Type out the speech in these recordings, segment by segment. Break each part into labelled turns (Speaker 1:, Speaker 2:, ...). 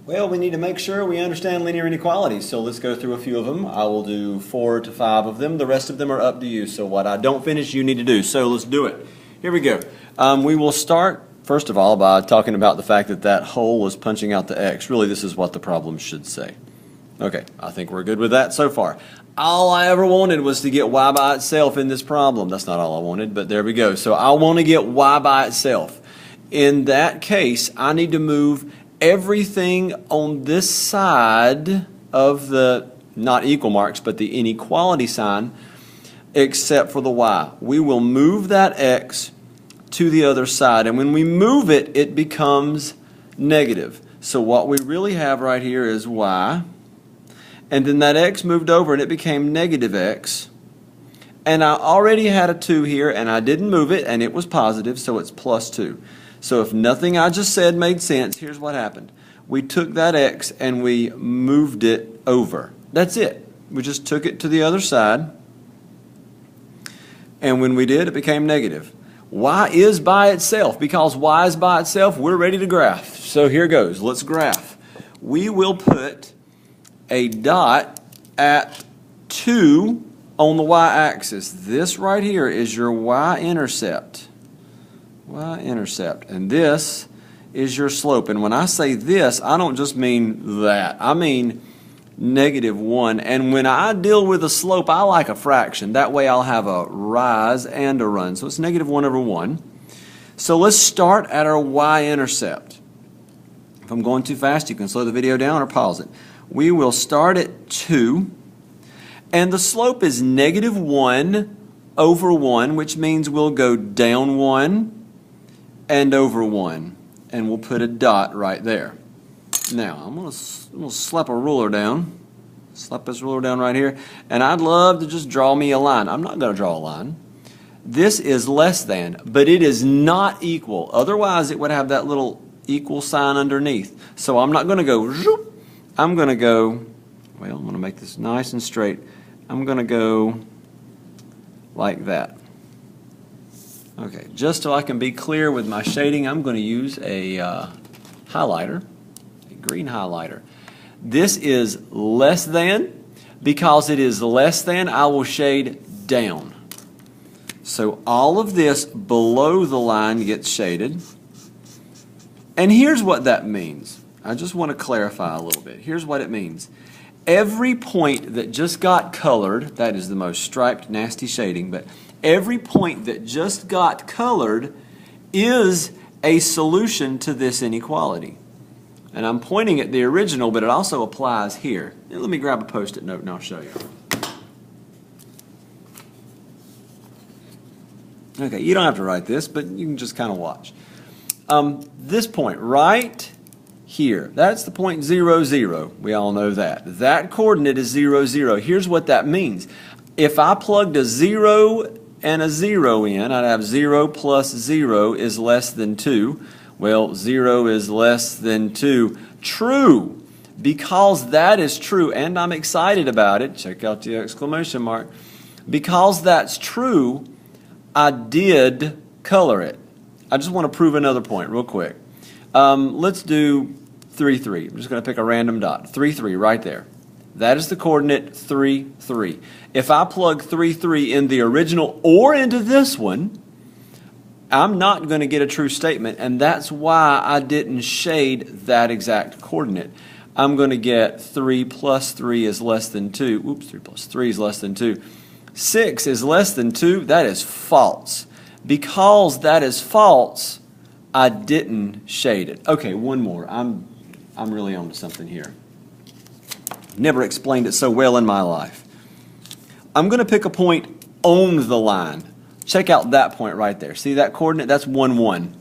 Speaker 1: Well, we need to make sure we understand linear inequalities, so let's go through a few of them. I will do 4 to 5 of them. The rest of them are up to you, so what I don't finish, you need to do. So let's do it. Here we go. We will start, first of all, by talking about the fact that that hole is punching out the x. Really, this is what the problem should say. Okay, I think we're good with that so far. All I ever wanted was to get y by itself in this problem. That's not all I wanted, but there we go. So I want to get y by itself. In that case, I need to move everything on this side of the, not equal marks, but the inequality sign, except for the y. We will move that x to the other side, and when we move it, it becomes negative. So what we really have right here is y, and then that x moved over and it became negative x, and I already had a 2 here, and I didn't move it, and it was positive, so it's plus 2. So if nothing I just said made sense, here's what happened. We took that x and we moved it over. That's it. We just took it to the other side, and when we did, it became negative. Y is by itself. Because y is by itself, we're ready to graph. So here goes. Let's graph. We will put a dot at 2 on the y-axis. This right here is your y-intercept. Y-intercept. And this is your slope. And when I say this, I don't just mean that. I mean -1. And when I deal with a slope, I like a fraction. That way I'll have a rise and a run. So it's -1 over 1. So let's start at our y-intercept. If I'm going too fast, you can slow the video down or pause it. We will start at 2. And the slope is -1 over 1, which means we'll go down 1 and over 1, and we'll put a dot right there. Now I'm going to slap a ruler down, slap this ruler down right here, and I'd love to just draw me a line. I'm not going to draw a line. This is less than, but it is not equal. Otherwise it would have that little equal sign underneath. So I'm not going to go zoop. I'm going to go, well, I'm going to make this nice and straight. I'm going to go like that. Okay, just so I can be clear with my shading, I'm going to use a highlighter, a green highlighter. This is less than. Because it is less than, I will shade down. So all of this below the line gets shaded. And here's what that means. I just want to clarify a little bit. Here's what it means. Every point that just got colored, that is the most striped, nasty shading, but every point that just got colored is a solution to this inequality. And I'm pointing at the original, but it also applies here. Now, let me grab a Post-it note and I'll show you. Okay, you don't have to write this, but you can just kind of watch. This point right here, that's the point 0, 0. We all know that. That coordinate is 0, 0. Here's what that means. If I plugged a 0 and a 0 in, I'd have 0 plus 0 is less than 2. Well, 0 is less than 2. True. Because that is true, and I'm excited about it. Check out the exclamation mark. Because that's true, I did color it. I just want to prove another point real quick. Let's do 3, 3. I'm just going to pick a random dot. 3, 3 right there. That is the coordinate 3, 3. If I plug 3, 3 in the original or into this one, I'm not going to get a true statement, and that's why I didn't shade that exact coordinate. I'm going to get 3 plus 3 is less than 2. Oops, 3 plus 3 is less than 2. 6 is less than 2. That is false. Because that is false, I didn't shade it. Okay, one more. I'm really on to something here. Never explained it so well in my life. I'm going to pick a point on the line. Check out that point right there. See that coordinate? That's 1, 1.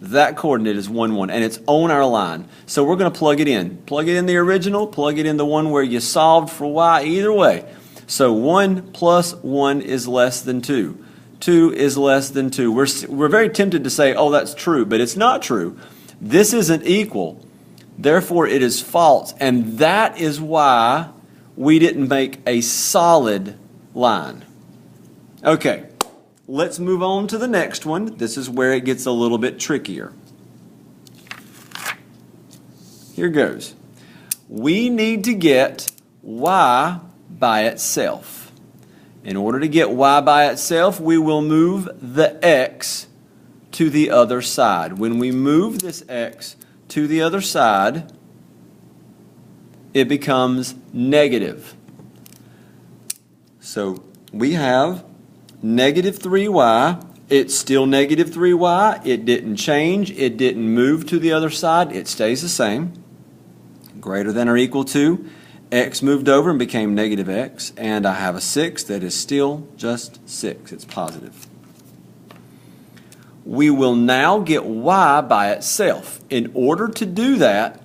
Speaker 1: That coordinate is 1, 1, and it's on our line. So we're going to plug it in. Plug it in the original, plug it in the one where you solved for y, either way. So 1 plus 1 is less than 2. 2 is less than 2. We're very tempted to say, oh, that's true, but it's not true. This isn't equal. Therefore, it is false, and that is why we didn't make a solid line. Okay, let's move on to the next one. This is where it gets a little bit trickier. here goes. We need to get y by itself. In order to get y by itself, we will move the x to the other side. When we move this x to the other side, it becomes negative. So we have negative 3y. It's still negative 3y. It didn't change. It didn't move to the other side. It stays the same. Greater than or equal to, x moved over and became negative x, and I have a 6 that is still just 6. It's positive. We will now get y by itself. In order to do that,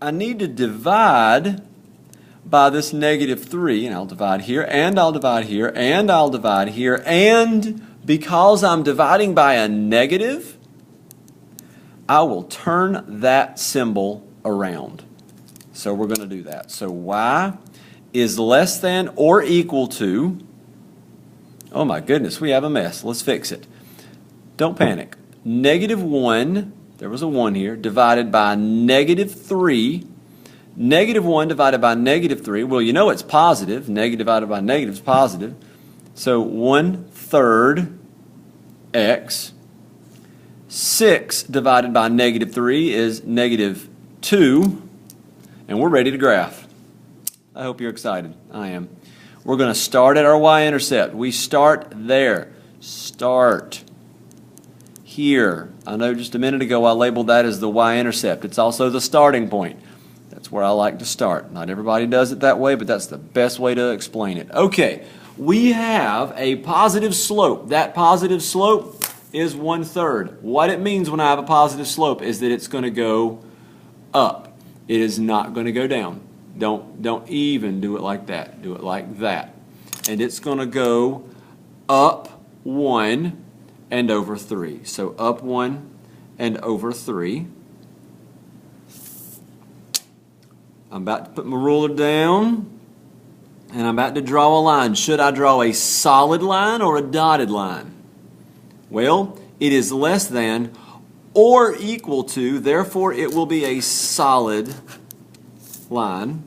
Speaker 1: I need to divide by this negative 3, and I'll divide here, and I'll divide here, and I'll divide here, and because I'm dividing by a negative, I will turn that symbol around. So we're going to do that. So y is less than or equal to, oh my goodness, we have a mess. Let's fix it. Don't panic. Negative 1, there was a 1 here, divided by negative 3. Negative 1 divided by negative 3, well, you know it's positive. Negative divided by negative is positive. So 1/3 x. 6 divided by negative 3 is negative 2. And we're ready to graph. I hope you're excited. I am. We're going to start at our y-intercept. We start there. Start here. I know just a minute ago I labeled that as the y-intercept. It's also the starting point. That's where I like to start. Not everybody does it that way, but that's the best way to explain it. Okay, we have a positive slope. That positive slope is 1/3. What it means when I have a positive slope is that it's going to go up. It is not going to go down. Don't even do it like that. Do it like that. And it's going to go up 1 and over 3. So up 1 and over 3. I'm about to put my ruler down, and I'm about to draw a line. Should I draw a solid line or a dotted line? Well, it is less than or equal to, therefore it will be a solid line.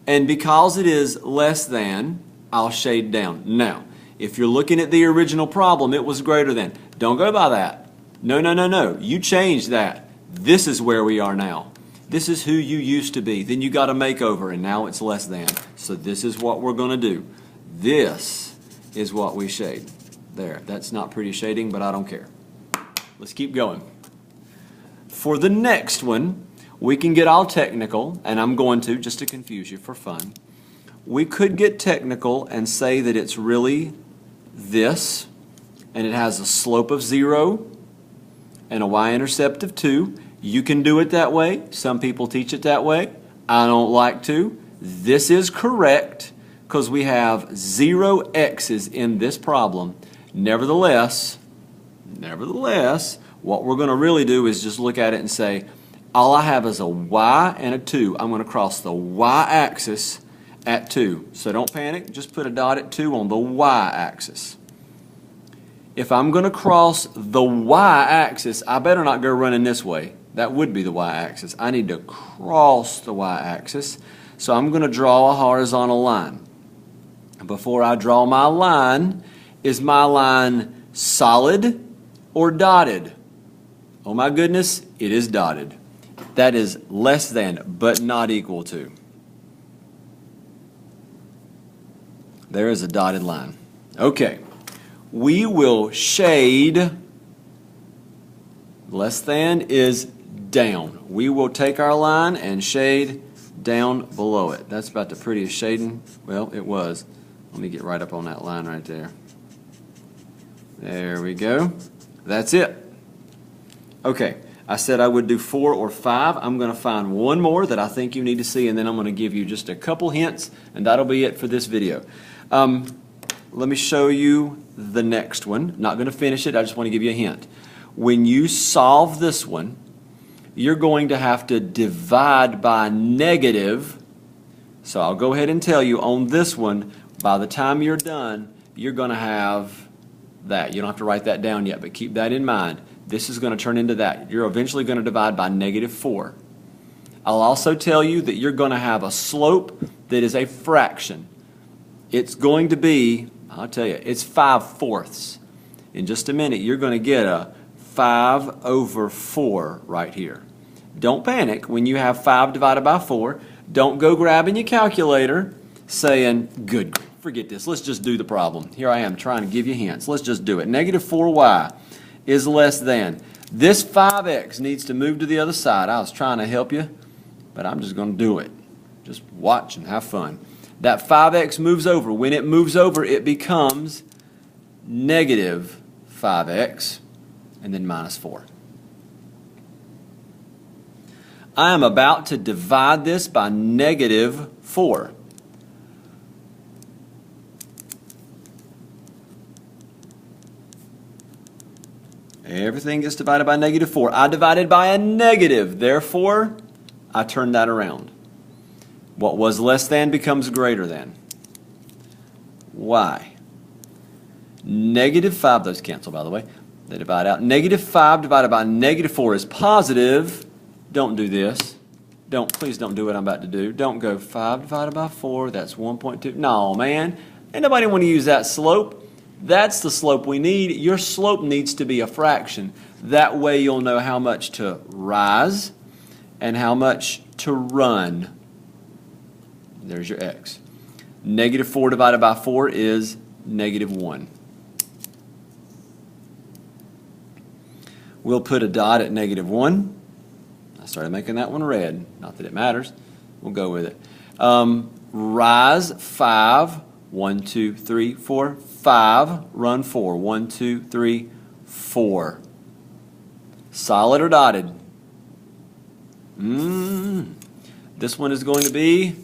Speaker 1: And because it is less than, I'll shade down. Now, if you're looking at the original problem, it was greater than. Don't go by that. No, no, no, no. You changed that. This is where we are now. This is who you used to be. Then you got a makeover, and now it's less than. So this is what we're going to do. This is what we shade. There. That's not pretty shading, but I don't care. Let's keep going. For the next one, we can get all technical, and I'm going to, just to confuse you for fun. We could get technical and say that it's really this, and it has a slope of 0 and a y-intercept of 2. You can do it that way. Some people teach it that way. I don't like to. This is correct because we have 0 x's in this problem. Nevertheless, what we're going to really do is just look at it and say, all I have is a y and a 2. I'm going to cross the y-axis at 2. So don't panic. Just put a dot at 2 on the y-axis. If I'm going to cross the y-axis, I better not go running this way. That would be the y-axis. I need to cross the y-axis. So I'm going to draw a horizontal line. Before I draw my line, is my line solid or dotted? Oh my goodness, it is dotted. That is less than, but not equal to. There is a dotted line. Okay, we will shade, less than is down. We will take our line and shade down below it. That's about the prettiest shading. Well, it was. Let me get right up on that line right there. There we go. That's it. Okay, I said I would do 4 or 5. I'm going to find one more that I think you need to see, and then I'm going to give you just a couple hints, and that'll be it for this video. Let me show you the next one. Not going to finish it. I just want to give you a hint. When you solve this one, you're going to have to divide by negative. So I'll go ahead and tell you on this one, by the time you're done, you're going to have that. You don't have to write that down yet, but keep that in mind. this is going to turn into that. You're eventually going to divide by -4. I'll also tell you that you're going to have a slope that is a fraction. It's going to be, I'll tell you, it's 5/4. In just a minute, you're going to get a 5/4 right here. Don't panic when you have 5 divided by 4. Don't go grabbing your calculator saying, good, forget this, let's just do the problem. Here I am trying to give you hints. Let's just do it. -4y is less than. This 5x needs to move to the other side. I was trying to help you, but I'm just going to do it. Just watch and have fun. That 5x moves over. When it moves over, it becomes -5x and then -4. I am about to divide this by -4. Everything gets divided by -4. I divided by a negative, therefore I turn that around. What was less than becomes greater than. Why? -5, those cancel by the way, they divide out. -5 divided by -4 is positive. Don't do this. Please don't do what I'm about to do. Don't go 5 divided by 4, that's 1.2. No, man, ain't nobody want to use that slope. That's the slope we need. Your slope needs to be a fraction. That way you'll know how much to rise and how much to run. There's your x. -4 divided by 4 is -1. We'll put a dot at -1. I started making that one red. Not that it matters. We'll go with it. Rise 5. 1, 2, 3, 4, 5. Run 4. 1, 2, 3, 4. Solid or dotted? This one is going to be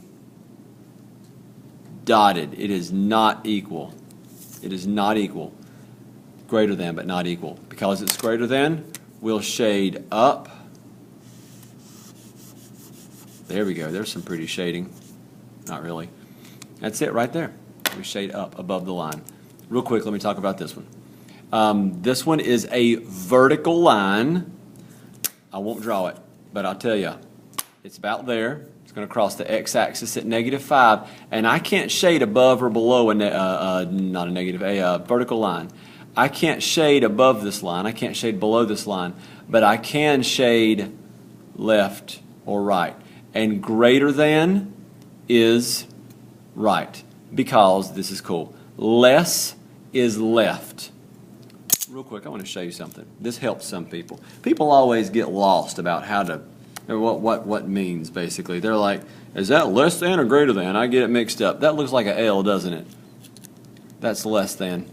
Speaker 1: dotted. It is not equal. It is not equal. Greater than, but not equal. Because it's greater than, we'll shade up. There we go. There's some pretty shading. Not really. That's it right there. We shade up above the line. Real quick, let me talk about this one. This one is a vertical line. I won't draw it, but I'll tell you, it's about there. It's going to cross the x-axis at -5, and I can't shade above or below a vertical line. I can't shade above this line. I can't shade below this line, but I can shade left or right. And greater than is right, because this is cool. Less is left. Real quick, I want to show you something. This helps some people. People always get lost about how to, what means basically. They're like, is that less than or greater than? I get it mixed up. That looks like an L, doesn't it? That's less than.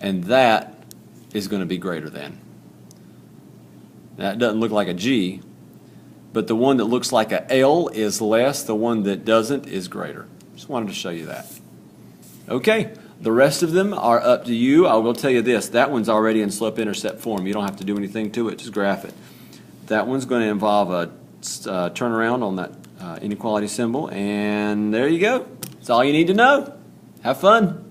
Speaker 1: And that is going to be greater than. That doesn't look like a G, but the one that looks like a L is less. The one that doesn't is greater. Just wanted to show you that. Okay, the rest of them are up to you. I will tell you this, that one's already in slope-intercept form. You don't have to do anything to it, just graph it. That one's going to involve a turnaround on that inequality symbol, and there you go. That's all you need to know. Have fun.